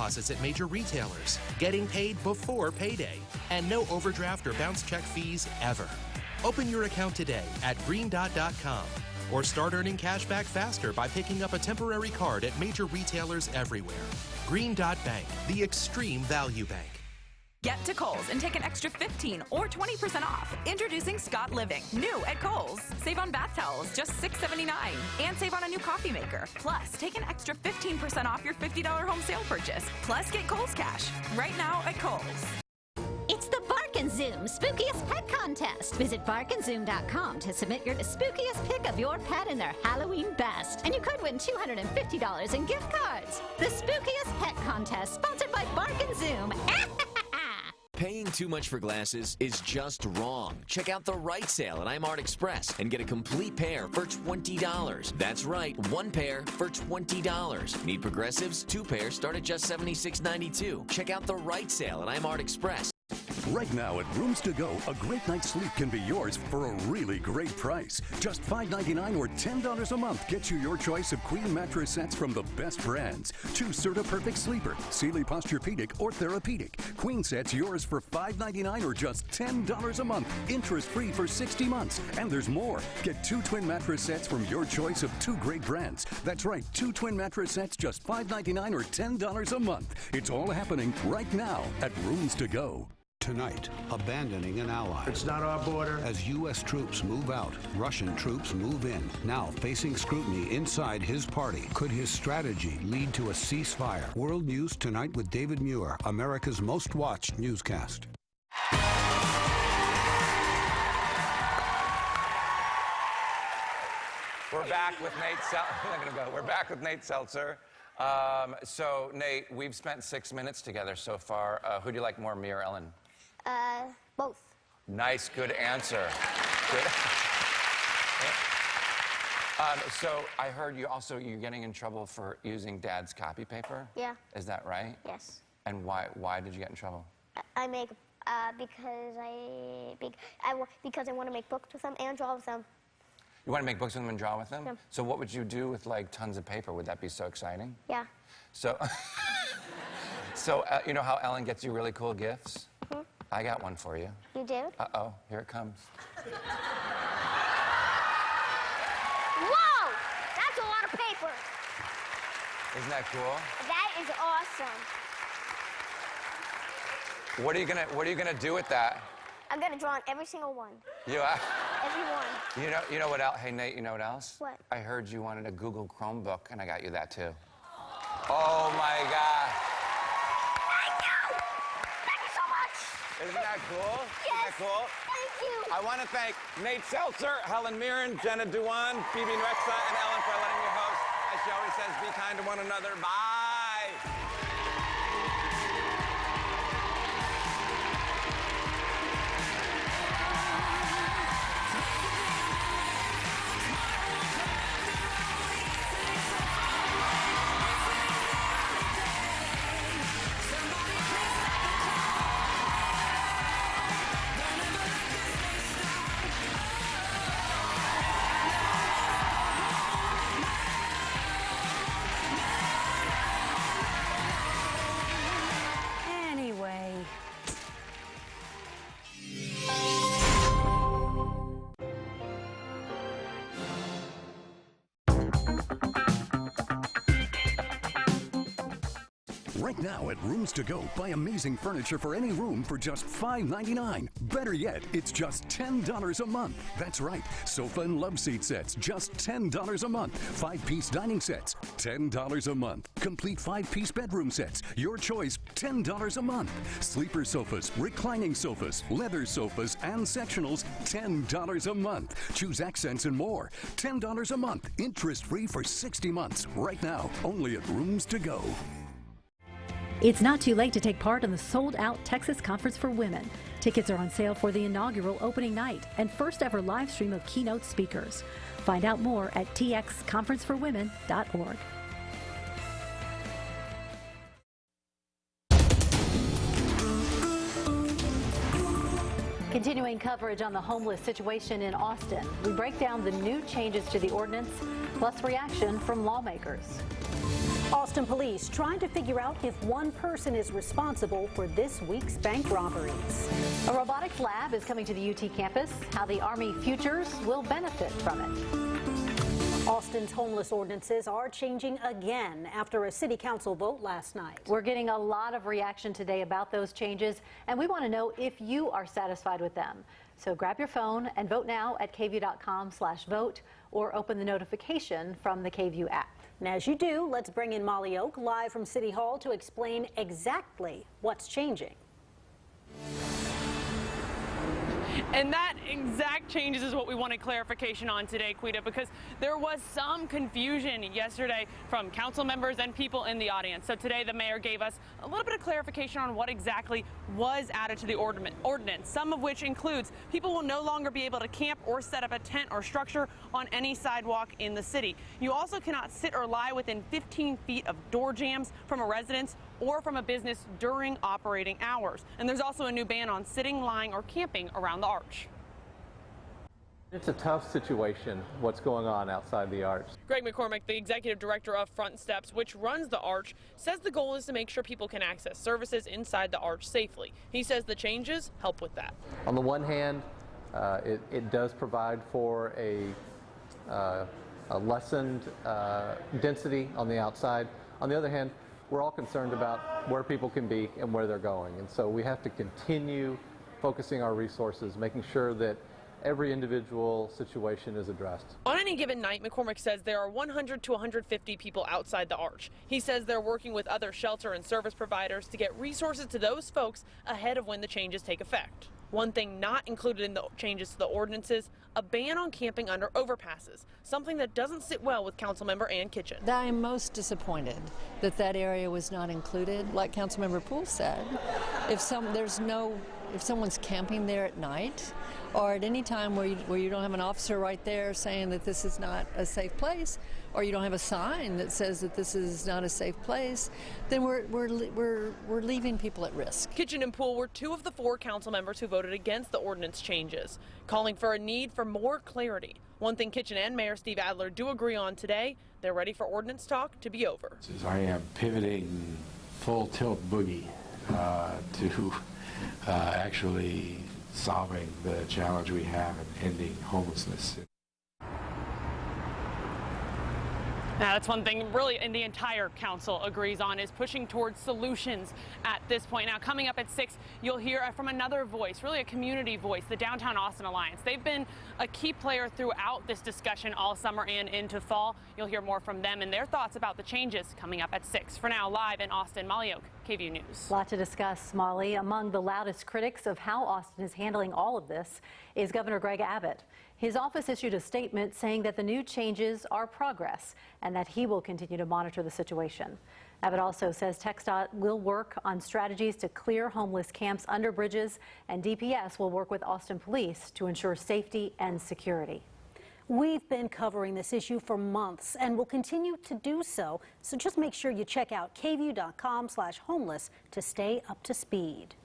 deposits at major retailers, getting paid before payday, and no overdraft or bounce check fees ever. Open your account today at greendot.com or start earning cash back faster by picking up a temporary card at major retailers everywhere. Green Dot Bank, the extreme value bank. Get to Kohl's and take an extra 15 or 20% off. Introducing Scott Living, new at Kohl's. Save on bath towels, just $6.79. And save on a new coffee maker. Plus, take an extra 15% off your $50 home sale purchase. Plus, get Kohl's Cash right now at Kohl's. It's the Bark and Zoom Spookiest Pet Contest. Visit barkandzoom.com to submit your spookiest pick of your pet in their Halloween best. And you could win $250 in gift cards. The Spookiest Pet Contest, sponsored by Bark and Zoom. Paying too much for glasses is just wrong. Check out the Right Sale at iMart Express and get a complete pair for $20. That's right, one pair for $20. Need progressives? Two pairs start at just $76.92. Check out the Right Sale at iMart Express. Right now at Rooms To Go, a great night's sleep can be yours for a really great price. Just $5.99 or $10 a month gets you your choice of queen mattress sets from the best brands. Choose Serta Perfect Sleeper, Sealy Posturepedic, or Therapeutic. Queen sets yours for $5.99 or just $10 a month, interest-free for 60 months. And there's more. Get 2 twin mattress sets from your choice of 2 great brands. That's right, 2 twin mattress sets, just $5.99 or $10 a month. It's all happening right now at Rooms To Go. Tonight, abandoning an ally. It's not our border. As U.S. troops move out, Russian troops move in. Now facing scrutiny inside his party. Could his strategy lead to a ceasefire? World News Tonight with David Muir, America's most watched newscast. We're back with Nate Seltzer. We're back with Nate Seltzer. So, Nate, we've spent 6 minutes together so far. Who do you like more, me or Ellen? Both. Nice, good answer. Good. So I heard you're getting in trouble for using Dad's copy paper? Yeah. Is that right? Yes. And why did you get in trouble? I make because I want to make books with them and draw with them. You want to make books with them and draw with them? Yeah. So what would you do with like tons of paper? Would that be so exciting? Yeah. So, you know how Ellen gets you really cool gifts? Mm-hmm. I got one for you. You do? Uh-oh, here it comes. Whoa! That's a lot of paper. Isn't that cool? That is awesome. What are you gonna do with that? I'm gonna draw on every single one. You are? Every one. You know what else? Hey, Nate, you know what else? What? I heard you wanted a Google Chromebook, and I got you that too. Oh my God. Thank you! Thank you so much! Isn't that cool? Yes! Isn't that cool? Thank you! I want to thank Nate Seltzer, Helen Mirren, Jenna Dewan, Phoebe Nrexa, and Ellen for letting me host. As she always says, be kind to one another. Bye! Right now at Rooms To Go, buy amazing furniture for any room for just $5.99. Better yet, it's just $10 a month. That's right, sofa and love seat sets, just $10 a month. 5-piece dining sets, $10 a month. Complete 5-piece bedroom sets, your choice, $10 a month. Sleeper sofas, reclining sofas, leather sofas, and sectionals, $10 a month. Choose accents and more, $10 a month. Interest-free for 60 months. Right now, only at Rooms To Go. It's not too late to take part in the sold-out Texas Conference for Women. Tickets are on sale for the inaugural opening night and first ever live stream of keynote speakers. Find out more at txconferenceforwomen.org. Continuing coverage on the homeless situation in Austin, we break down the new changes to the ordinance, plus reaction from lawmakers. Austin police trying to figure out if one person is responsible for this week's bank robberies. A robotics lab is coming to the UT campus. How the Army futures will benefit from it. Austin's homeless ordinances are changing again after a city council vote last night. We're getting a lot of reaction today about those changes, and we want to know if you are satisfied with them. So grab your phone and vote now at KVUE.com/vote or open the notification from the KVUE app. And as you do, let's bring in Molly Oak live from City Hall to explain exactly what's changing. And that exact changes is what we wanted clarification on today, Quita, because there was some confusion yesterday from council members and people in the audience. So today the mayor gave us a little bit of clarification on what exactly was added to the ordinance, some of which includes people will no longer be able to camp or set up a tent or structure on any sidewalk in the city. You also cannot sit or lie within 15 feet of door jambs from a residence or from a business during operating hours. And there's also a new ban on sitting, lying, or camping around the arch. It's a tough situation, what's going on outside the arch. Greg McCormick, the executive director of Front Steps, which runs the arch, says the goal is to make sure people can access services inside the arch safely. He says the changes help with that. On the one hand, it does provide for a lessened density on the outside. On the other hand, we're all concerned about where people can be and where they're going. And so we have to continue focusing our resources, making sure that every individual situation is addressed. On any given night, McCormick says there are 100 to 150 people outside the arch. He says they're working with other shelter and service providers to get resources to those folks ahead of when the changes take effect. One thing not included in the changes to the ordinances, a ban on camping under overpasses, something that doesn't sit well with Councilmember Ann Kitchen. I am most disappointed that that area was not included. Like Councilmember Poole said, if someone's camping there at night or at any time where you don't have an officer right there saying that this is not a safe place, or you don't have a sign that says that this is not a safe place, then we're leaving people at risk. Kitchen and Poole were two of the 4 council members who voted against the ordinance changes, calling for a need for more clarity. One thing Kitchen and Mayor Steve Adler do agree on today, they're ready for ordinance talk to be over. I am pivoting full tilt boogie to actually solving the challenge we have in ending homelessness. Now, that's one thing really the entire council agrees on, is pushing towards solutions at this point. Now, coming up at 6, you'll hear from another voice, really a community voice, the Downtown Austin Alliance. They've been a key player throughout this discussion all summer and into fall. You'll hear more from them and their thoughts about the changes coming up at 6. For now, live in Austin, Molly Oak, KVUE News. A lot to discuss, Molly. Among the loudest critics of how Austin is handling all of this is Governor Greg Abbott. His office issued a statement saying that the new changes are progress and that he will continue to monitor the situation. Abbott also says TxDOT will work on strategies to clear homeless camps under bridges, and DPS will work with Austin Police to ensure safety and security. We've been covering this issue for months and will continue to do so. So just make sure you check out KVUE.com/homeless to stay up to speed.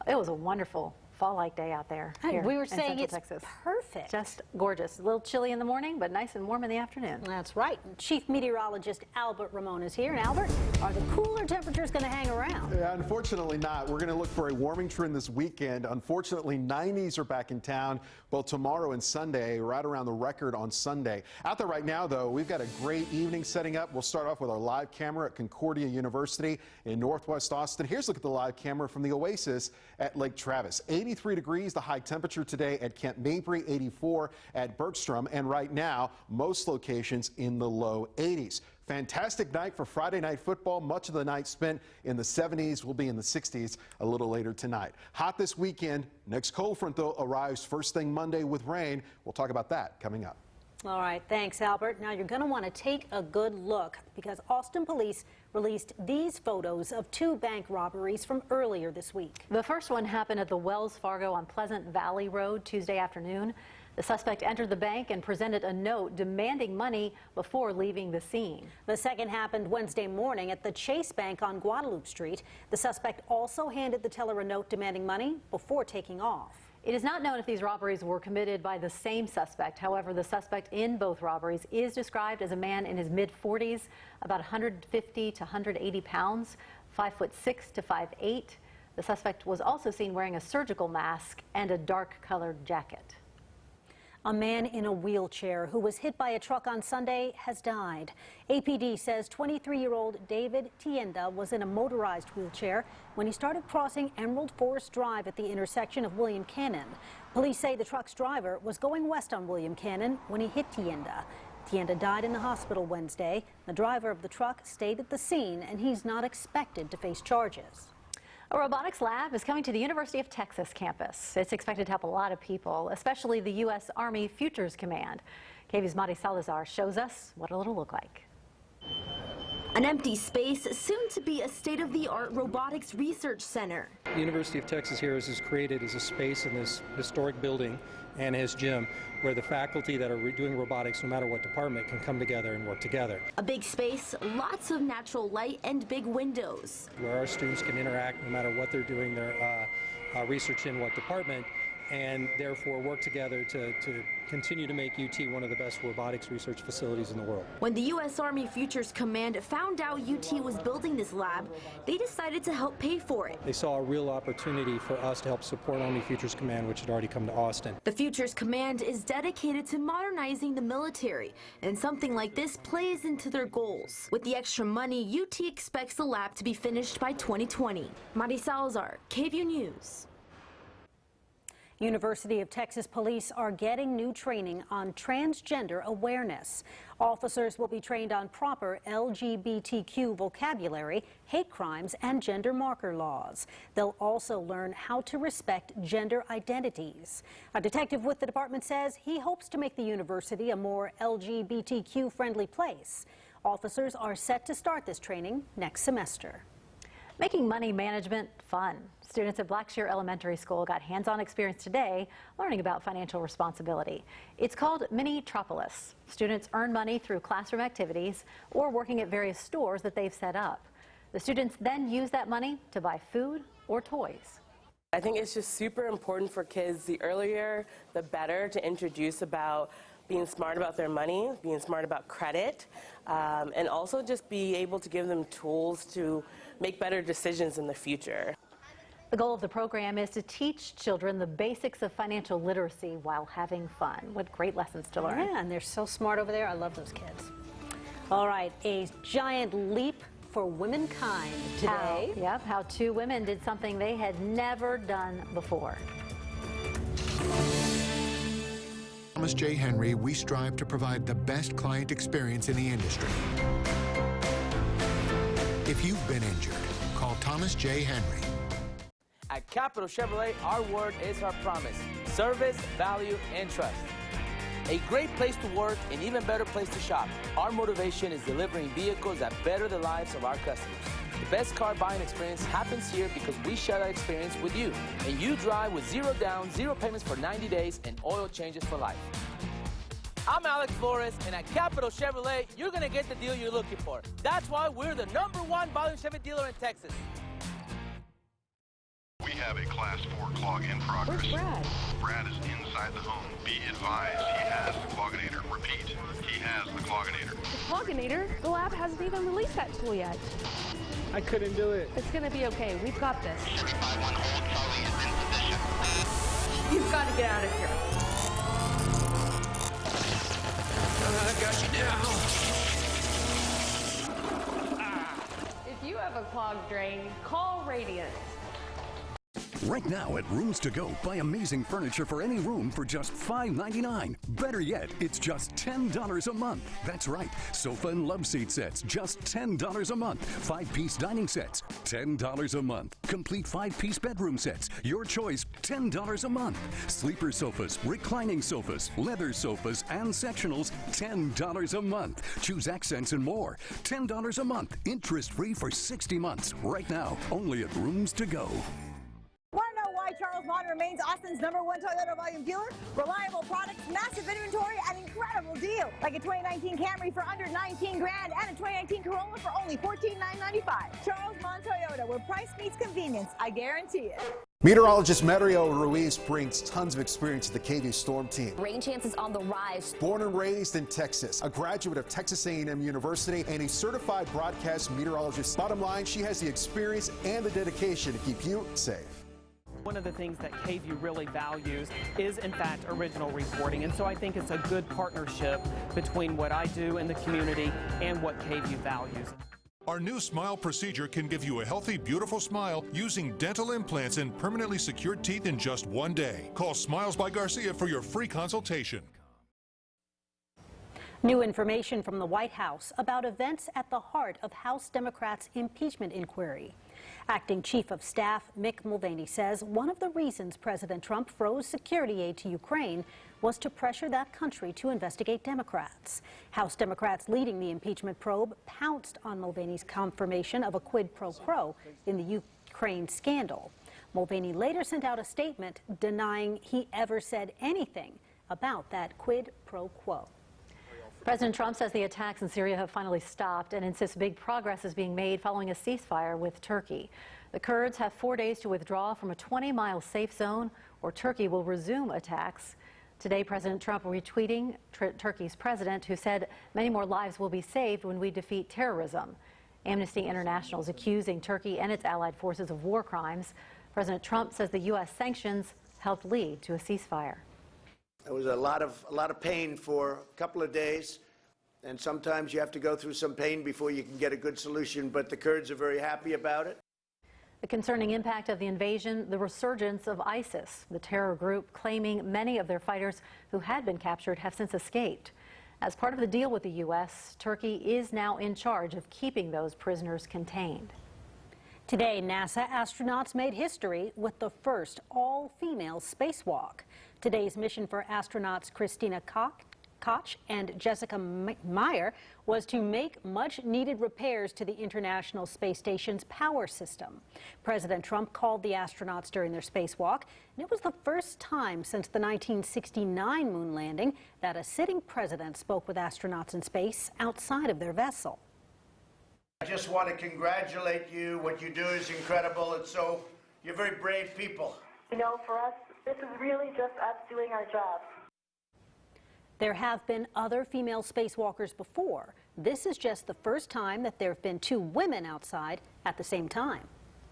It was a wonderful fall-like day out there. We were saying it's Texas. Perfect. Just gorgeous. A little chilly in the morning, but nice and warm in the afternoon. That's right. Chief Meteorologist Albert Ramon is here. And Albert, are the cooler temperatures going to hang around? Yeah, unfortunately not. We're going to look for a warming trend this weekend. Unfortunately, 90s are back in town both tomorrow and Sunday, right around the record on Sunday. Out there right now, though, we've got a great evening setting up. We'll start off with our live camera at Concordia University in Northwest Austin. Here's a look at the live camera from the Oasis at Lake Travis. 83 degrees, the high temperature today at Kent Mabry, 84 at Bergstrom, and right now, most locations in the low 80s. Fantastic night for Friday night football. Much of the night spent in the 70s. Will be in the 60s a little later tonight. Hot this weekend. Next cold front, though, arrives first thing Monday with rain. We'll talk about that coming up. All right, thanks, Albert. Now you're going to want to take a good look because Austin police released these photos of 2 bank robberies from earlier this week. The first one happened at the Wells Fargo on Pleasant Valley Road Tuesday afternoon. The suspect entered the bank and presented a note demanding money before leaving the scene. The second happened Wednesday morning at the Chase Bank on Guadalupe Street. The suspect also handed the teller a note demanding money before taking off. It is not known if these robberies were committed by the same suspect. However, the suspect in both robberies is described as a man in his mid-40s, about 150 to 180 pounds, 5'6" to 5'8". The suspect was also seen wearing a surgical mask and a dark-colored jacket. A man in a wheelchair who was hit by a truck on Sunday has died. APD says 23-year-old David Tienda was in a motorized wheelchair when he started crossing Emerald Forest Drive at the intersection of William Cannon. Police say the truck's driver was going west on William Cannon when he hit Tienda. Tienda died in the hospital Wednesday. The driver of the truck stayed at the scene, and he's not expected to face charges. A robotics lab is coming to the University of Texas campus. It's expected to help a lot of people, especially the U.S. Army Futures Command. KVUE's Mari Salazar shows us what it'll look like. An empty space, soon to be a state-of-the-art robotics research center. The University of Texas here is created as a space in this historic building and his gym where the faculty that are doing robotics, no matter what department, can come together and work together. A big space, lots of natural light, and big windows. Where our students can interact no matter what they're doing their research in what department, and therefore work together to continue to make UT one of the best robotics research facilities in the world. When the U.S. Army Futures Command found out UT was building this lab, they decided to help pay for it. They saw a real opportunity for us to help support Army Futures Command, which had already come to Austin. The Futures Command is dedicated to modernizing the military, and something like this plays into their goals. With the extra money, UT expects the lab to be finished by 2020. Mari Salazar, KVUE News. University of Texas police are getting new training on transgender awareness. Officers will be trained on proper LGBTQ vocabulary, hate crimes, and gender marker laws. They'll also learn how to respect gender identities. A detective with the department says he hopes to make the university a more LGBTQ-friendly place. Officers are set to start this training next semester. Making money management fun. Students at Blackshear Elementary School got hands-on experience today learning about financial responsibility. It's called Mini-Tropolis. Students earn money through classroom activities or working at various stores that they've set up. The students then use that money to buy food or toys. I think it's just super important for kids, the earlier the better, to introduce about being smart about their money, being smart about credit, and also just be able to give them tools to make better decisions in the future. The goal of the program is to teach children the basics of financial literacy while having fun. What great lessons to learn. Yeah, and they're so smart over there. I love those kids. All right, a giant leap for womankind today. How two women did something they had never done before. Thomas J. Henry, we strive to provide the best client experience in the industry. If you've been injured, call Thomas J. Henry. At Capital Chevrolet, our word is our promise: service, value, and trust. A great place to work, an even better place to shop. Our motivation is delivering vehicles that better the lives of our customers. The best car buying experience happens here because we share that experience with you. And you drive with 0 down, 0 payments for 90 days, and oil changes for life. I'm Alex Flores, and at Capital Chevrolet, you're going to get the deal you're looking for. That's why we're the #1 volume Chevy dealer in Texas. We have a Class 4 clog in progress. Where's Brad? Brad is inside the home. Be advised, he has the clogginator. Repeat, he has the clogginator. The clogginator? The lab hasn't even released that tool yet. I couldn't do it. It's gonna be okay. We've got this. 351 hold, Charlie is in position. You've got to get out of here. I got you now. If you have a clogged drain, call Radiant. Right now at Rooms To Go, buy amazing furniture for any room for just $5.99. Better yet, it's just $10 a month. That's right, sofa and love seat sets, just $10 a month. 5-piece dining sets, $10 a month. Complete 5-piece bedroom sets, your choice, $10 a month. Sleeper sofas, reclining sofas, leather sofas, and sectionals, $10 a month. Choose accents and more, $10 a month. Interest-free for 60 months. Right now, only at Rooms To Go. Want to know why Charlie Charles Vaughn remains Austin's #1 Toyota volume dealer. Reliable products, massive inventory, and incredible deal. Like a 2019 Camry for under 19 grand and a 2019 Corolla for only $14,995. Charles Vaughn Toyota, where price meets convenience. I guarantee it. Meteorologist Mario Ruiz brings tons of experience to the KVUE Storm Team. Rain chances on the rise. Born and raised in Texas, a graduate of Texas A&M University and a certified broadcast meteorologist. Bottom line, she has the experience and the dedication to keep you safe. One of the things that KVUE really values is, in fact, original reporting. And so I think it's a good partnership between what I do in the community and what KVUE values. Our new smile procedure can give you a healthy, beautiful smile using dental implants and permanently secured teeth in just 1 day. Call Smiles by Garcia for your free consultation. New information from the White House about events at the heart of House Democrats' impeachment inquiry. Acting Chief of Staff Mick Mulvaney says one of the reasons President Trump froze security aid to Ukraine was to pressure that country to investigate Democrats. House Democrats leading the impeachment probe pounced on Mulvaney's confirmation of a quid pro quo in the Ukraine scandal. Mulvaney later sent out a statement denying he ever said anything about that quid pro quo. President Trump says the attacks in Syria have finally stopped and insists big progress is being made following a ceasefire with Turkey. The Kurds have 4 days to withdraw from a 20-mile safe zone, or Turkey will resume attacks. Today, President Trump retweeting Turkey's president, who said many more lives will be saved when we defeat terrorism. Amnesty International is accusing Turkey and its allied forces of war crimes. President Trump says the U.S. sanctions helped lead to a ceasefire. It was a lot of pain for a couple of days, and sometimes you have to go through some pain before you can get a good solution, but the Kurds are very happy about it. The concerning impact of the invasion, the resurgence of ISIS, the terror group claiming many of their fighters who had been captured have since escaped. As part of the deal with the U.S., Turkey is now in charge of keeping those prisoners contained. Today, NASA astronauts made history with the first all-female spacewalk. Today's mission for astronauts Christina Koch and Jessica Meyer was to make much-needed repairs to the International Space Station's power system. President Trump called the astronauts during their spacewalk, and it was the first time since the 1969 moon landing that a sitting president spoke with astronauts in space outside of their vessel. I just want to congratulate you. What you do is incredible. You're very brave people. You know, for us, this is really just us doing our job. There have been other female spacewalkers before. This is just the first time that there have been 2 women outside at the same time.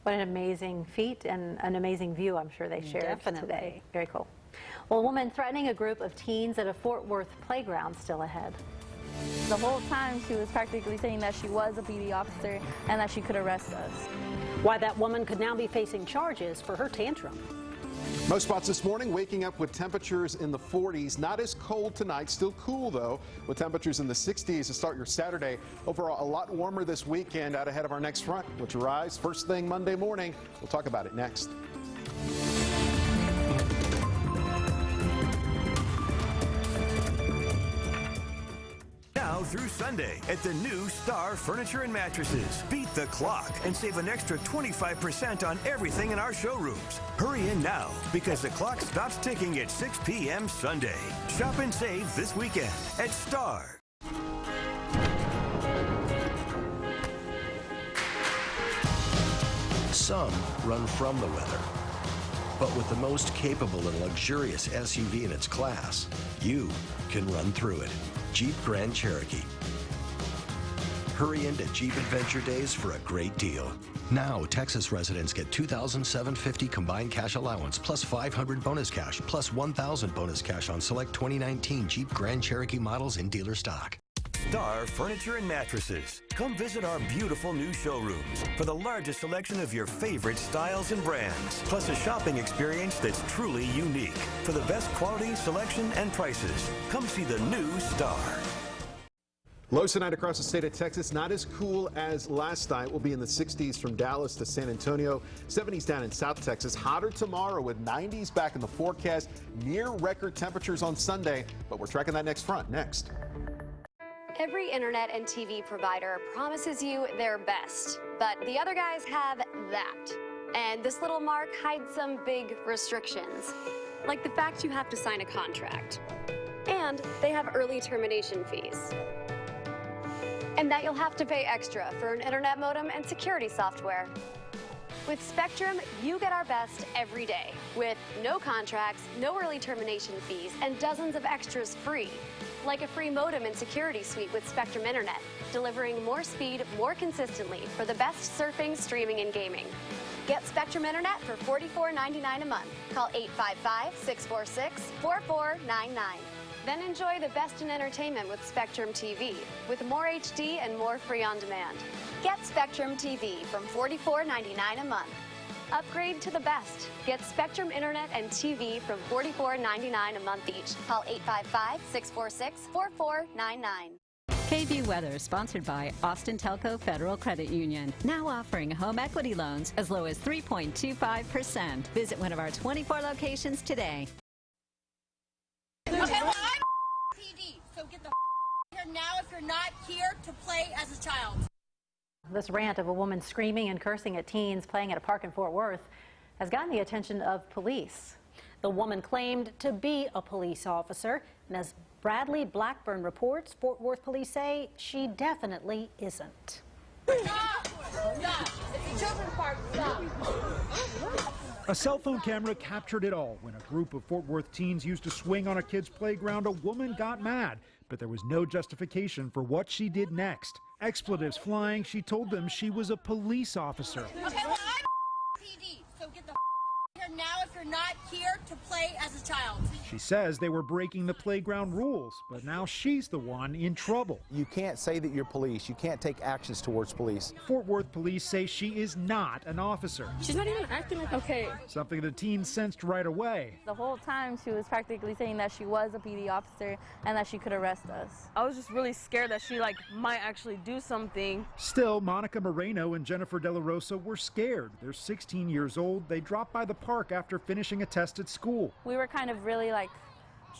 What an amazing feat and an amazing view I'm sure they shared today. Very cool. Well, a woman threatening a group of teens at a Fort Worth playground still ahead. The whole time she was practically saying that she was a PD officer and that she could arrest us. Why that woman could now be facing charges for her tantrum. Most spots this morning waking up with temperatures in the 40s. Not as cold tonight, still cool though, with temperatures in the 60s to start your Saturday. Overall, a lot warmer this weekend out ahead of our next front, which arrives first thing Monday morning. We'll talk about it next. Now through Sunday at the new Star Furniture and Mattresses. Beat the clock and save an extra 25% on everything in our showrooms. Hurry in now because the clock stops ticking at 6 p.m. Sunday. Shop and save this weekend at Star. Some run from the weather. But with the most capable and luxurious SUV in its class, you can run through it. Jeep Grand Cherokee. Hurry into Jeep Adventure Days for a great deal. Now, Texas residents get $2,750 combined cash allowance plus $500 bonus cash plus $1,000 bonus cash on select 2019 Jeep Grand Cherokee models in dealer stock. Star Furniture and Mattresses. Come visit our beautiful new showrooms for the largest selection of your favorite styles and brands, plus a shopping experience that's truly unique. For the best quality, selection, and prices, come see the new Star. Lows tonight across the state of Texas, not as cool as last night. We'll be in the 60s from Dallas to San Antonio, 70s down in South Texas. Hotter tomorrow with 90s back in the forecast, near record temperatures on Sunday, but we're tracking that next front next. Every internet and TV provider promises you their best, but the other guys have that. And this little mark hides some big restrictions, like the fact you have to sign a contract. And they have early termination fees. And that you'll have to pay extra for an internet modem and security software. With Spectrum, you get our best every day, with no contracts, no early termination fees, and dozens of extras free, like a free modem and security suite with Spectrum Internet, delivering more speed more consistently for the best surfing, streaming, and gaming. Get Spectrum Internet for $44.99 a month. Call 855-646-4499. Then enjoy the best in entertainment with Spectrum TV, with more HD and more free on demand. Get Spectrum TV from $44.99 a month. Upgrade to the best. Get Spectrum Internet and TV from $44.99 a month each. Call 855-646-4499. KVUE weather sponsored by Austin Telco Federal Credit Union. Now offering home equity loans as low as 3.25%. Visit one of our 24 locations today. Okay, well, I'm PD, so get the here now if you're not here to play as a child. This rant of a woman screaming and cursing at teens playing at a park in Fort Worth has gotten the attention of police. The woman claimed to be a police officer, and as Bradley Blackburn reports, Fort Worth police say she definitely isn't. Stop! Stop! It's a children's park. Stop! A cell phone camera captured it all. When a group of Fort Worth teens used to swing on a kid's playground, a woman got mad, but there was no justification for what she did next. Expletives flying, she told them she was a police officer. Okay, well, I'm PD, so get the here now if you're not here to play as a child. She says they were breaking the playground rules, but now she's the one in trouble. You can't say that you're police. You can't take actions towards police. Fort Worth police say she is not an officer. She's not even acting like okay. Something the teen sensed right away. The whole time she was practically saying that she was a PD officer and that she could arrest us. I was just really scared that she might actually do something. Still, Monica Moreno and Jennifer De La Rosa were scared. They're 16 years old. They dropped by the park after finishing a test at school. We were kind of really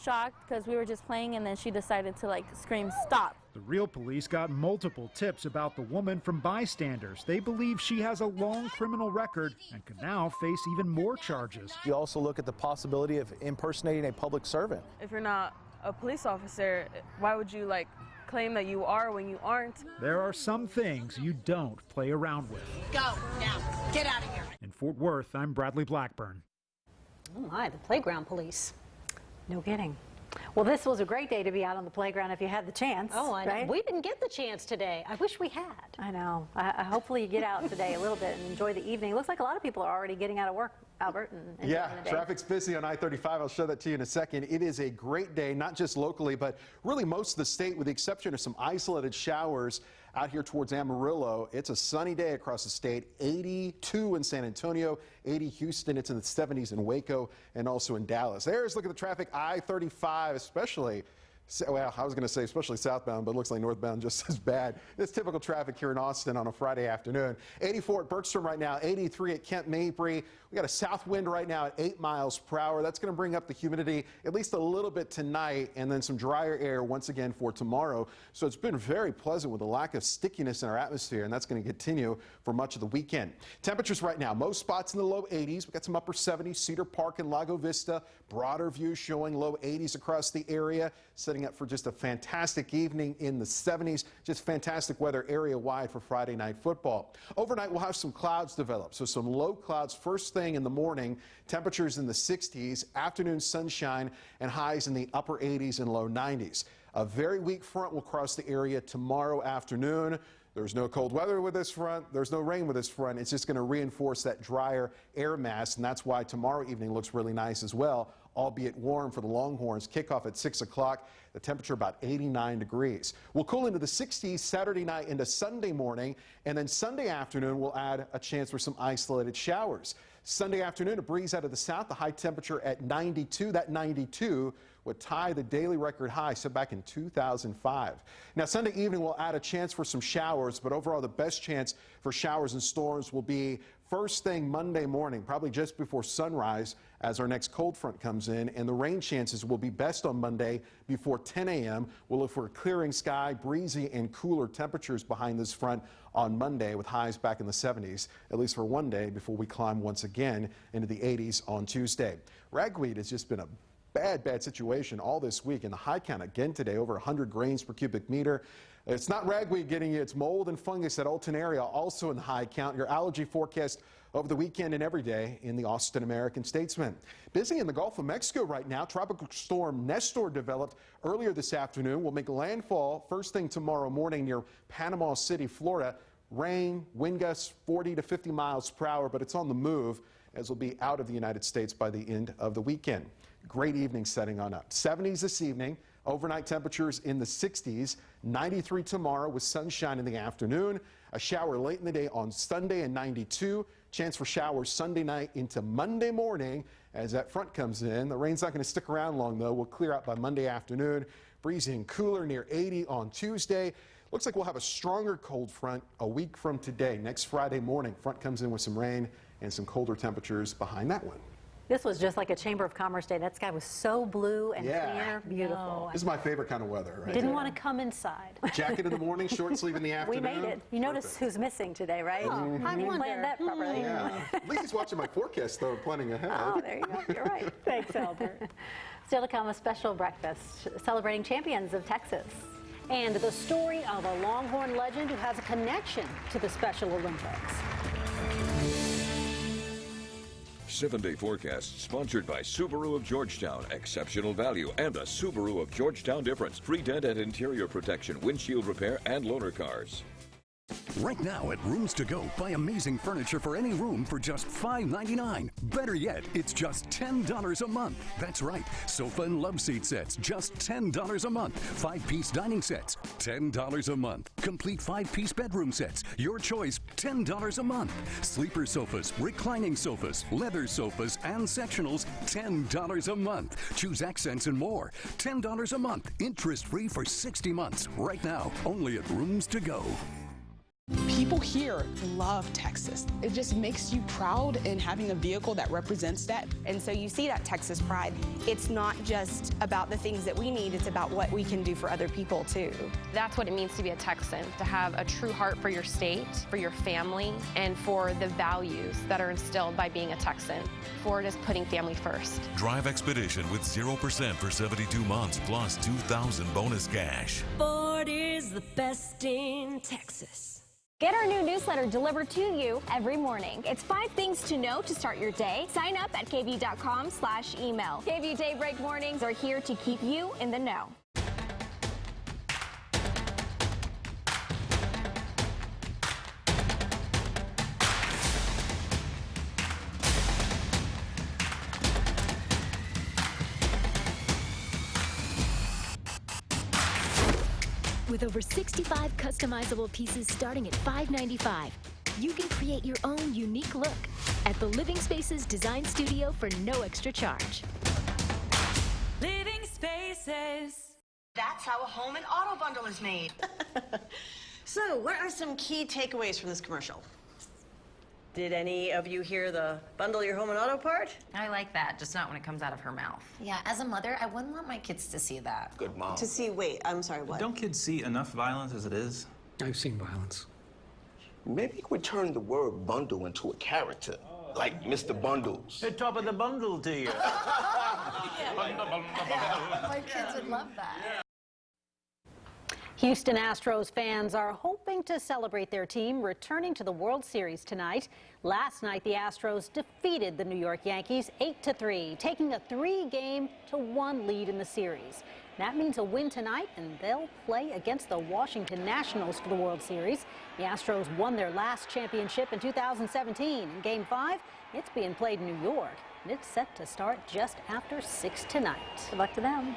shocked because we were just playing and then she decided to scream stop. The real police got multiple tips about the woman from bystanders. They believe she has a long criminal record and could now face even more charges. You also look at the possibility of impersonating a public servant. If you're not a police officer, why would you claim that you are when you aren't? There are some things you don't play around with. Go now. Get out of here. In Fort Worth, I'm Bradley Blackburn. Oh my, the playground police. No kidding. Well, this was a great day to be out on the playground if you had the chance. Oh, I know. Right? We didn't get the chance today. I wish we had. I know. Hopefully you get out today a little bit and enjoy the evening. It looks like a lot of people are already getting out of work, Albert. And yeah, traffic's busy on I-35. I'll show that to you in a second. It is a great day, not just locally, but really most of the state, with the exception of some isolated showers out here towards Amarillo. It's a sunny day across the state. 82 in San Antonio, 80 Houston. It's in the 70s in Waco and also in Dallas. There's a look at the traffic. I-35 especially. Well, I was going to say especially southbound, but it looks like northbound just as bad. It's typical traffic here in Austin on a Friday afternoon. 84 at Bergstrom right now, 83 at Kent Mabry. We got a south wind right now at 8 miles per hour. That's going to bring up the humidity at least a little bit tonight, and then some drier air once again for tomorrow. So it's been very pleasant with a lack of stickiness in our atmosphere, and that's going to continue for much of the weekend. Temperatures right now, most spots in the low 80s. We got some upper 70s, Cedar Park and Lago Vista. Broader view showing low 80s across the area. Setting up for just a fantastic evening in the 70s. Just fantastic weather area-wide for Friday night football. Overnight, we'll have some clouds develop. So some low clouds first thing in the morning. Temperatures in the 60s. Afternoon sunshine and highs in the upper 80s and low 90s. A very weak front will cross the area tomorrow afternoon. There's no cold weather with this front. There's no rain with this front. It's just going to reinforce that drier air mass, and that's why tomorrow evening looks really nice as well, albeit warm for the Longhorns. Kickoff at 6 o'clock. The temperature about 89 degrees. We'll cool into the 60s Saturday night into Sunday morning, and then Sunday afternoon we'll add a chance for some isolated showers. Sunday afternoon, a breeze out of the south, the high temperature at 92. That 92 would tie the daily record high set back in 2005. Now, Sunday evening will add a chance for some showers, but overall the best chance for showers and storms will be first thing Monday morning, probably just before sunrise as our next cold front comes in, and the rain chances will be best on Monday before 10 a.m. We'll look for a clearing sky, breezy and cooler temperatures behind this front on Monday with highs back in the 70s, at least for one day, before we climb once again into the 80s on Tuesday. Ragweed has just been a bad situation all this week, and the high count again today, over 100 grains per cubic meter. It's not ragweed getting you, it's mold and fungus at Alton also in the high count. Your allergy forecast over the weekend and every day in the Austin American-Statesman. Busy in the Gulf of Mexico right now. Tropical storm Nestor developed earlier this afternoon, will make landfall first thing tomorrow morning near Panama City, Florida. Rain, wind gusts 40 to 50 miles per hour, but it's on the move as will be out of the United States by the end of the weekend. Great evening setting on up. 70s this evening. Overnight temperatures in the 60s, 93 tomorrow with sunshine in the afternoon. A shower late in the day on Sunday and 92. Chance for showers Sunday night into Monday morning as that front comes in. The rain's not going to stick around long though. We'll clear out by Monday afternoon. Breezy and cooler near 80 on Tuesday. Looks like we'll have a stronger cold front a week from today. Next Friday morning, front comes in with some rain and some colder temperatures behind that one. This was just like a Chamber of Commerce day. That sky was so blue and clear, beautiful. This is my favorite kind of weather, right? Didn't want to come inside. Jacket in the morning, short sleeve in the afternoon. We made it. You notice who's missing today, right? Oh, I didn't plan that properly. Yeah. At least he's watching my forecast, though, planning ahead. Oh, there you go. You're right. Thanks, Albert. Still to come, a special breakfast celebrating champions of Texas. And the story of a Longhorn legend who has a connection to the Special Olympics. 7-day forecast sponsored by Subaru of Georgetown. Exceptional value and the Subaru of Georgetown difference. Free dent and interior protection, windshield repair, and loaner cars. Right now at Rooms To Go, buy amazing furniture for any room for just $5.99. Better yet, it's just $10 a month. That's right, sofa and love seat sets, just $10 a month. 5-piece dining sets, $10 a month. Complete 5-piece bedroom sets, your choice, $10 a month. Sleeper sofas, reclining sofas, leather sofas, and sectionals, $10 a month. Choose accents and more, $10 a month. Interest-free for 60 months. Right now, only at Rooms To Go. People here love Texas. It just makes you proud in having a vehicle that represents that. And so you see that Texas pride. It's not just about the things that we need, it's about what we can do for other people too. That's what it means to be a Texan, to have a true heart for your state, for your family, and for the values that are instilled by being a Texan. Ford is putting family first. Drive Expedition with 0% for 72 months plus $2,000 bonus cash. Ford is the best in Texas. Get our new newsletter delivered to you every morning. It's 5 things to know to start your day. Sign up at KVUE.com/email. KVUE Daybreak Mornings are here to keep you in the know. With over 65 customizable pieces starting at $5.95, you can create your own unique look at the Living Spaces Design Studio for no extra charge. Living Spaces. That's how a home and auto bundle is made. So, what are some key takeaways from this commercial? Did any of you hear the bundle your home and auto part? I like that, just not when it comes out of her mouth. Yeah, as a mother, I wouldn't want my kids to see that. Good mom. To see, wait, I'm sorry, what? Don't kids see enough violence as it is? I've seen violence. Maybe you could turn the word bundle into a character, like Mr. Bundles. The top of the bundle to you. My kids would love that. Houston Astros fans are hoping to celebrate their team returning to the World Series tonight. Last night, the Astros defeated the New York Yankees 8-3, taking a 3-1 lead in the series. That means a win tonight, and they'll play against the Washington Nationals for the World Series. The Astros won their last championship in 2017. In Game 5, it's being played in New York, and it's set to start just after 6 tonight. Good luck to them.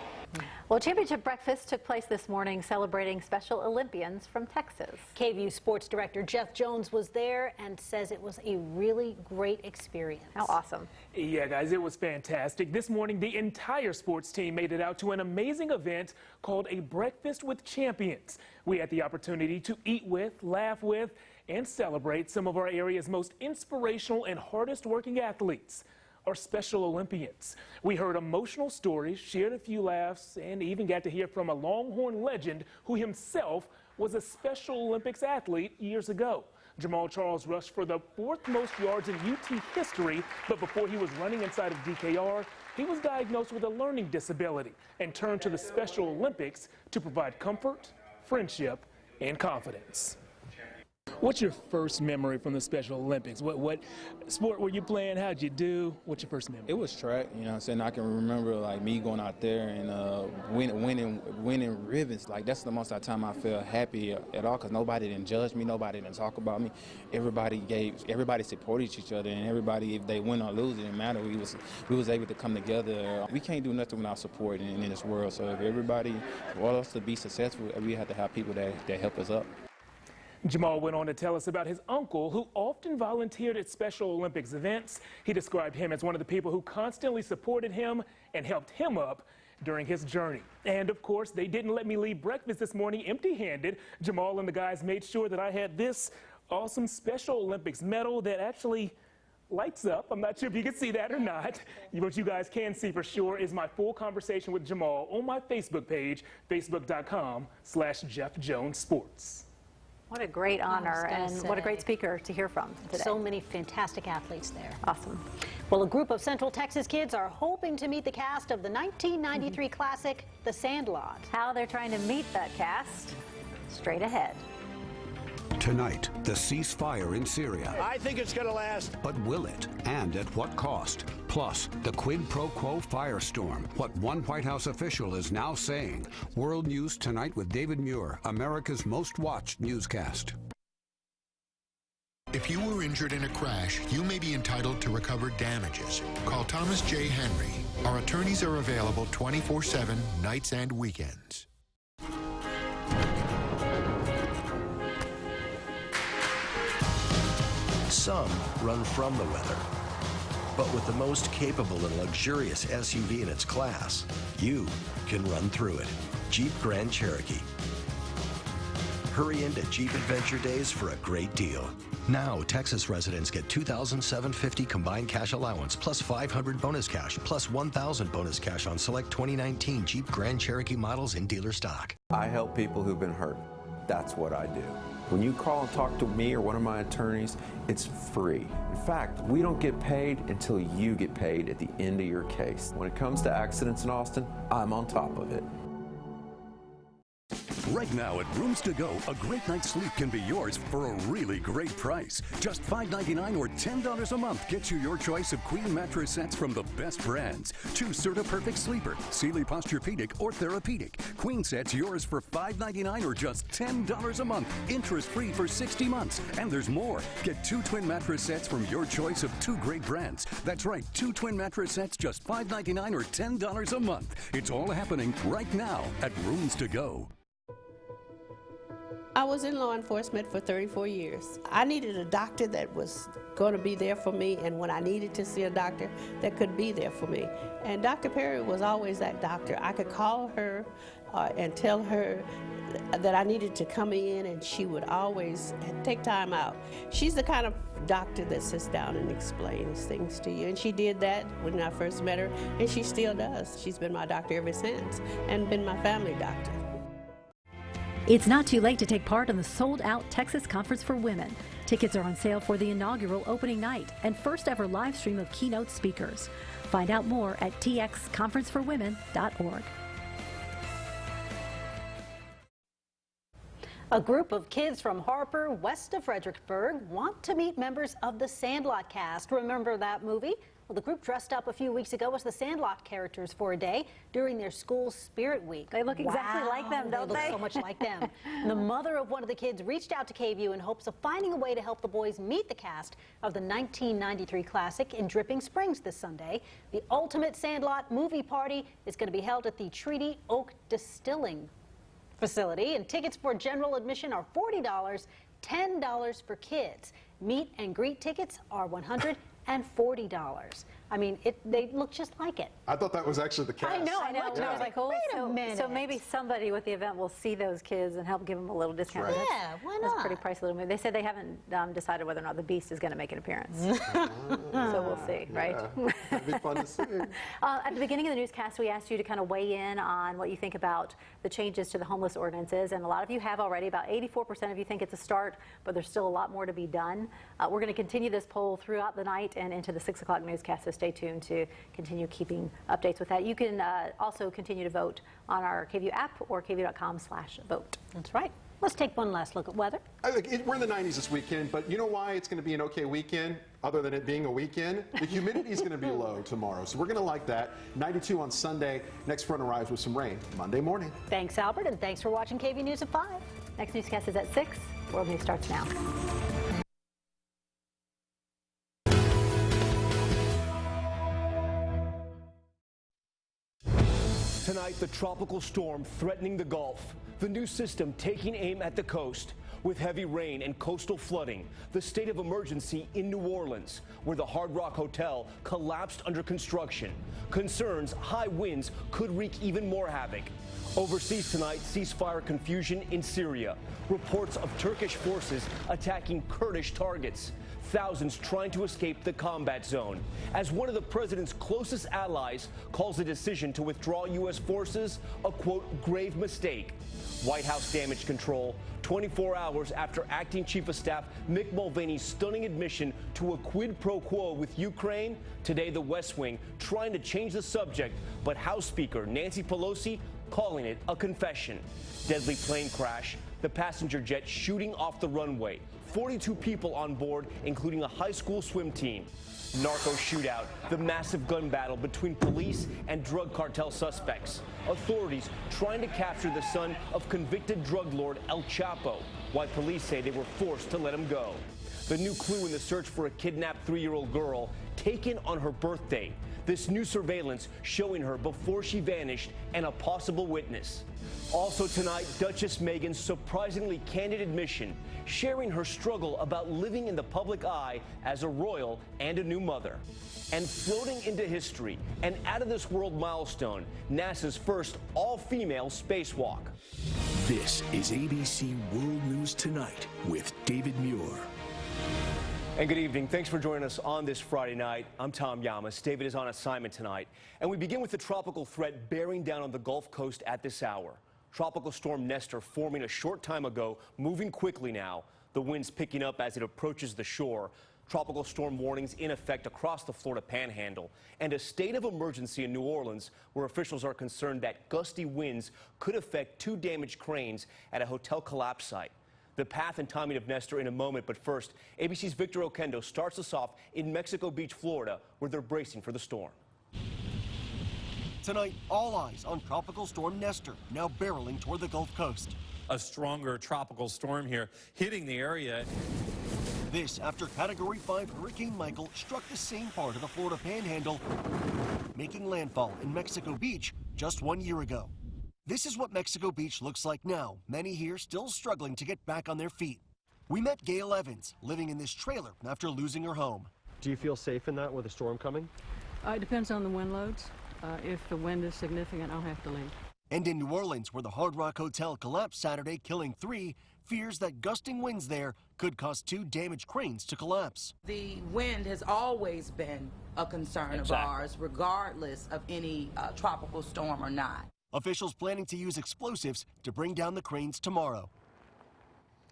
Well, championship breakfast took place this morning celebrating Special Olympians from Texas. KVUE Sports Director Jeff Jones was there and says it was a really great experience. How awesome. Yeah, guys, it was fantastic. This morning, the entire sports team made it out to an amazing event called a Breakfast with Champions. We had the opportunity to eat with, laugh with, and celebrate some of our area's most inspirational and hardest working athletes. Our Special Olympians. We heard emotional stories, shared a few laughs, and even got to hear from a Longhorn legend who himself was a Special Olympics athlete years ago. Jamal Charles rushed for the 4th most yards in UT history, but before he was running inside of DKR, he was diagnosed with a learning disability and turned to the Special Olympics to provide comfort, friendship, and confidence. What's your first memory from the Special Olympics? What sport were you playing? How'd you do? What's your first memory? It was track, you know what I'm saying? I can remember like me going out there and winning ribbons. Like that's the most time I feel happy at all because nobody didn't judge me, nobody didn't talk about me. Everybody supported each other, and everybody, if they win or lose, it didn't matter. We was able to come together. We can't do nothing without support in this world. So if everybody wants us to be successful, we have to have people that help us up. Jamal went on to tell us about his uncle, who often volunteered at Special Olympics events. He described him as one of the people who constantly supported him and helped him up during his journey. And of course, they didn't let me leave breakfast this morning empty-handed. Jamal and the guys made sure that I had this awesome Special Olympics medal that actually lights up. I'm not sure if you can see that or not. What you guys can see for sure is my full conversation with Jamal on my Facebook page, facebook.com/JeffJonesSports. What a great honor, and what a great speaker to hear from today. So many fantastic athletes there. Awesome. Well, a group of Central Texas kids are hoping to meet the cast of the 1993 classic, The Sandlot. How they're trying to meet that cast, straight ahead. Tonight, the ceasefire in Syria. I think it's going to last. But will it? And at what cost? Plus, the quid pro quo firestorm. What one White House official is now saying. World News Tonight with David Muir, America's most watched newscast. If you were injured in a crash, you may be entitled to recover damages. Call Thomas J. Henry. Our attorneys are available 24/7, nights and weekends. Some run from the weather. But with the most capable and luxurious SUV in its class, you can run through it. Jeep Grand Cherokee. Hurry into Jeep Adventure Days for a great deal. Now, Texas residents get $2,750 combined cash allowance plus $500 bonus cash plus $1,000 bonus cash on select 2019 Jeep Grand Cherokee models in dealer stock. I help people who've been hurt. That's what I do. When you call and talk to me or one of my attorneys, it's free. In fact, we don't get paid until you get paid at the end of your case. When it comes to accidents in Austin, I'm on top of it. Right now at Rooms To Go, a great night's sleep can be yours for a really great price. Just $5.99 or $10 a month gets you your choice of queen mattress sets from the best brands. Choose Serta Perfect Sleeper, Sealy Posturepedic, or Therapeutic. Queen sets yours for $5.99 or just $10 a month, interest-free for 60 months. And there's more. Get 2 twin mattress sets from your choice of 2 great brands. That's right, 2 twin mattress sets, just $5.99 or $10 a month. It's all happening right now at Rooms To Go. I was in law enforcement for 34 years. I needed a doctor that was going to be there for me, and when I needed to see a doctor that could be there for me. And Dr. Perry was always that doctor. I could call her and tell her that I needed to come in, and she would always take time out. She's the kind of doctor that sits down and explains things to you, and she did that when I first met her, and she still does. She's been my doctor ever since, and been my family doctor. It's not too late to take part in the sold-out Texas Conference for Women. Tickets are on sale for the inaugural opening night and first ever live stream of keynote speakers. Find out more at txconferenceforwomen.org. A group of kids from Harper, west of Fredericksburg, want to meet members of the Sandlot cast. Remember that movie? Well, the group dressed up a few weeks ago as the Sandlot characters for a day during their school's Spirit Week. They look exactly like them, don't they? They look so much like them. The mother of one of the kids reached out to KVUE in hopes of finding a way to help the boys meet the cast of the 1993 classic in Dripping Springs this Sunday. The ultimate Sandlot movie party is going to be held at the Treaty Oak Distilling facility, and tickets for general admission are $40, $10 for kids. Meet and greet tickets are $100 and $40. I mean, they look just like it. I thought that was actually the cast. I know. I was like, Cool. wait a minute. So maybe somebody with the event will see those kids and help give them a little discount. Right. Yeah, why That's not? a pretty pricey little movie. They said they haven't decided whether or not the Beast is going to make an appearance. So we'll see, right? Yeah, that'd be fun to see. At the beginning of the newscast, we asked you to kind of weigh in on what you think about the changes to the homeless ordinances, and a lot of you have already. About 84% of you think it's a start, but there's still a lot more to be done. We're going to continue this poll throughout the night and into the 6 o'clock newscast, so stay tuned to continue keeping updates with that. You can also continue to vote on our KVUE app or KVUE.com/vote. That's right. Let's take one last look at weather. We're in the 90s this weekend, but you know why it's going to be an okay weekend, other than it being a weekend? The humidity is going to be low tomorrow, so we're going to like that. 92 on Sunday. Next front arrives with some rain Monday morning. Thanks, Albert, and thanks for watching KVUE News at 5. Next newscast is at 6. World News starts now. Tonight, the tropical storm threatening the Gulf. The new system taking aim at the coast. With heavy rain and coastal flooding, the state of emergency in New Orleans, where the Hard Rock Hotel collapsed under construction. Concerns high winds could wreak even more havoc. Overseas tonight, ceasefire confusion in Syria. Reports of Turkish forces attacking Kurdish targets. Thousands trying to escape the combat zone, as one of the president's closest allies calls the decision to withdraw U.S. forces a, quote, grave mistake. White House damage control, 24 hours after acting chief of staff Mick Mulvaney's stunning admission to a quid pro quo with Ukraine. Today, the West Wing trying to change the subject, but House Speaker Nancy Pelosi calling it a confession. Deadly plane crash, the passenger jet shooting off the runway. 42 people on board, including a high school swim team. Narco shootout, the massive gun battle between police and drug cartel suspects. Authorities trying to capture the son of convicted drug lord El Chapo, while police say they were forced to let him go. The new clue in the search for a kidnapped 3-year-old girl taken on her birthday. This new surveillance showing her before she vanished and a possible witness. Also tonight, Duchess Meghan's surprisingly candid admission, sharing her struggle about living in the public eye as a royal and a new mother. And floating into history, an out-of-this-world milestone, NASA's first all-female spacewalk. This is ABC World News Tonight with David Muir. And good evening. Thanks for joining us on this Friday night. I'm Tom Yamas. David is on assignment tonight. And we begin with the tropical threat bearing down on the Gulf Coast at this hour. Tropical storm Nestor forming a short time ago, moving quickly now. The winds picking up as it approaches the shore. Tropical storm warnings in effect across the Florida Panhandle. And a state of emergency in New Orleans, where officials are concerned that gusty winds could affect 2 damaged cranes at a hotel collapse site. The path and timing of Nestor in a moment, but first, ABC's Victor Oquendo starts us off in Mexico Beach, Florida, where they're bracing for the storm. Tonight, all eyes on Tropical Storm Nestor, now barreling toward the Gulf Coast. A stronger tropical storm here hitting the area. This after Category 5 Hurricane Michael struck the same part of the Florida Panhandle, making landfall in Mexico Beach just 1 year ago. This is what Mexico Beach looks like now, many here still struggling to get back on their feet. We met Gail Evans, living in this trailer after losing her home. Do you feel safe in that with a storm coming? It depends on the wind loads. If the wind is significant, I'll have to leave. And in New Orleans, where the Hard Rock Hotel collapsed Saturday, killing 3, fears that gusting winds there could cause 2 damaged cranes to collapse. The wind has always been a concern of ours, regardless of any tropical storm or not. Officials planning to use explosives to bring down the cranes tomorrow.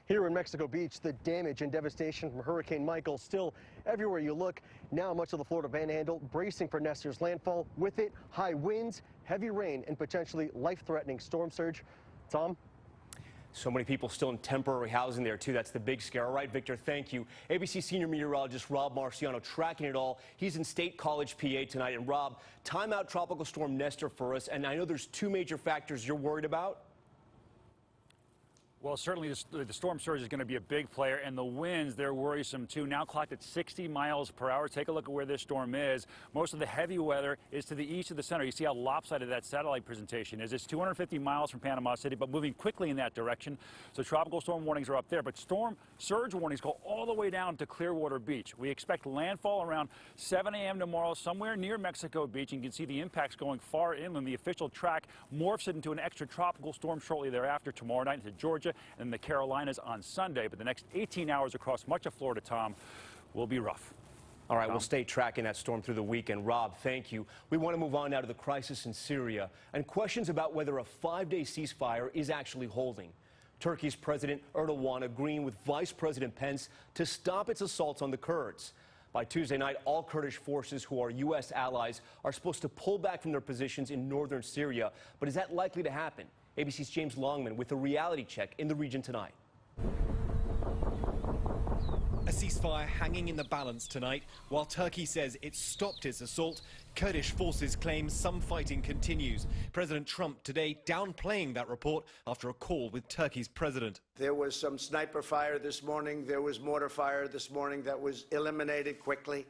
Here in Mexico Beach, the damage and devastation from Hurricane Michael still everywhere you look. Now much of the Florida Panhandle bracing for Nestor's landfall. With it, high winds, heavy rain, and potentially life-threatening storm surge. Tom? So many people still in temporary housing there, too. That's the big scare. All right, Victor, thank you. ABC senior meteorologist Rob Marciano tracking it all. He's in State College, PA tonight. And Rob, time out Tropical Storm Nestor for us. And I know there's 2 major factors you're worried about. Well, certainly the storm surge is going to be a big player, and the winds, they're worrisome too. Now clocked at 60 miles per hour. Take a look at where this storm is. Most of the heavy weather is to the east of the center. You see how lopsided that satellite presentation is. It's 250 miles from Panama City, but moving quickly in that direction. So tropical storm warnings are up there, but storm surge warnings go all the way down to Clearwater Beach. We expect landfall around 7 a.m. tomorrow, somewhere near Mexico Beach. And you can see the impacts going far inland. The official track morphs it into an extra tropical storm shortly thereafter tomorrow night into Georgia and the Carolinas on Sunday. But the next 18 hours across much of Florida, Tom, will be rough. All right, we'll stay tracking that storm through the weekend. Rob, thank you. We want to move on now to the crisis in Syria and questions about whether a 5-day ceasefire is actually holding. Turkey's President Erdogan agreeing with Vice President Pence to stop its assaults on the Kurds. By Tuesday night, all Kurdish forces who are U.S. allies are supposed to pull back from their positions in northern Syria. But is that likely to happen? ABC's James Longman with a reality check in the region tonight. A ceasefire hanging in the balance tonight. While Turkey says it stopped its assault, Kurdish forces claim some fighting continues. President Trump today downplaying that report after a call with Turkey's president. There was some sniper fire this morning. There was mortar fire this morning that was eliminated quickly.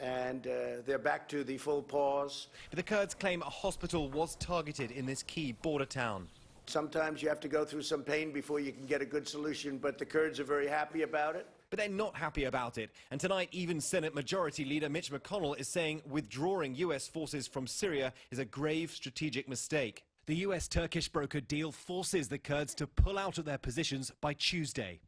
And they're back to the full pause. But the Kurds claim a hospital was targeted in this key border town. Sometimes you have to go through some pain before you can get a good solution, but the Kurds are very happy about it. But they're not happy about it. And tonight, even Senate Majority Leader Mitch McConnell is saying withdrawing U.S. forces from Syria is a grave strategic mistake. The U.S.-Turkish brokered deal forces the Kurds to pull out of their positions by Tuesday.